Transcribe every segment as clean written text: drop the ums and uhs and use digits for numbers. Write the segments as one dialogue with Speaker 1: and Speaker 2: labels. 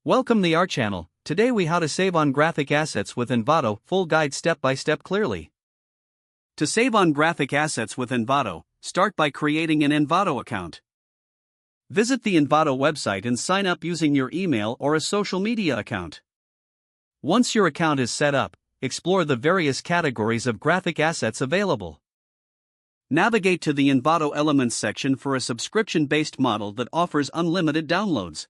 Speaker 1: Welcome the our channel. Today we how to save on graphic assets with Envato, full guide step by step clearly. To save on graphic assets with Envato, start by creating an Envato account. Visit the Envato website and sign up using your email or a social media account. Once your account is set up, explore the various categories of graphic assets available. Navigate to the Envato Elements section for a subscription-based model that offers unlimited downloads.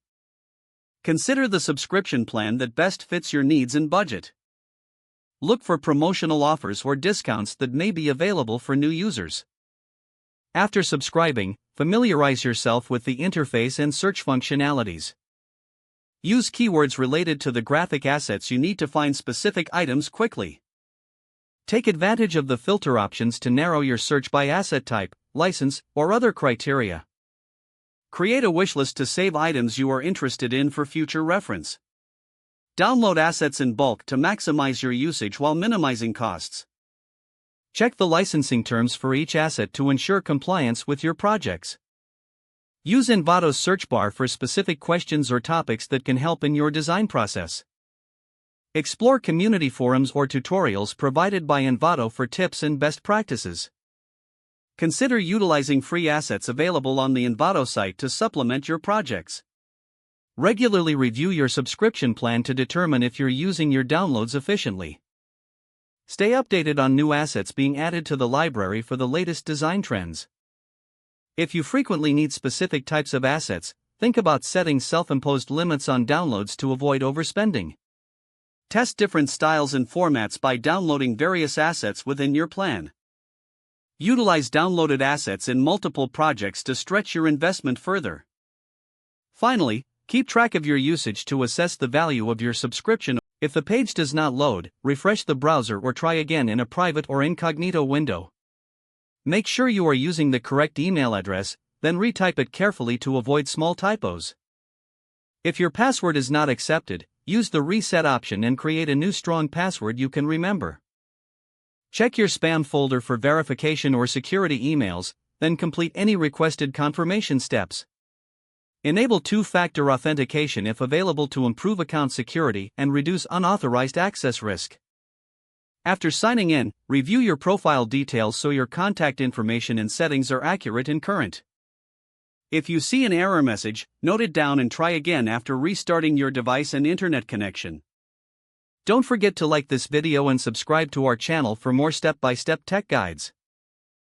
Speaker 1: Consider the subscription plan that best fits your needs and budget. Look for promotional offers or discounts that may be available for new users. After subscribing, familiarize yourself with the interface and search functionalities. Use keywords related to the graphic assets you need to find specific items quickly. Take advantage of the filter options to narrow your search by asset type, license, or other criteria. Create a wishlist to save items you are interested in for future reference. Download assets in bulk to maximize your usage while minimizing costs. Check the licensing terms for each asset to ensure compliance with your projects. Use Envato's search bar for specific questions or topics that can help in your design process. Explore community forums or tutorials provided by Envato for tips and best practices. Consider utilizing free assets available on the Envato site to supplement your projects. Regularly review your subscription plan to determine if you're using your downloads efficiently. Stay updated on new assets being added to the library for the latest design trends. If you frequently need specific types of assets, think about setting self-imposed limits on downloads to avoid overspending. Test different styles and formats by downloading various assets within your plan. Utilize downloaded assets in multiple projects to stretch your investment further. Finally, keep track of your usage to assess the value of your subscription. If the page does not load, refresh the browser or try again in a private or incognito window. Make sure you are using the correct email address, then retype it carefully to avoid small typos. If your password is not accepted, use the reset option and create a new strong password you can remember. Check your spam folder for verification or security emails, then complete any requested confirmation steps. Enable two-factor authentication if available to improve account security and reduce unauthorized access risk. After signing in, review your profile details so your contact information and settings are accurate and current. If you see an error message, note it down and try again after restarting your device and internet connection. Don't forget to like this video and subscribe to our channel for more step-by-step tech guides.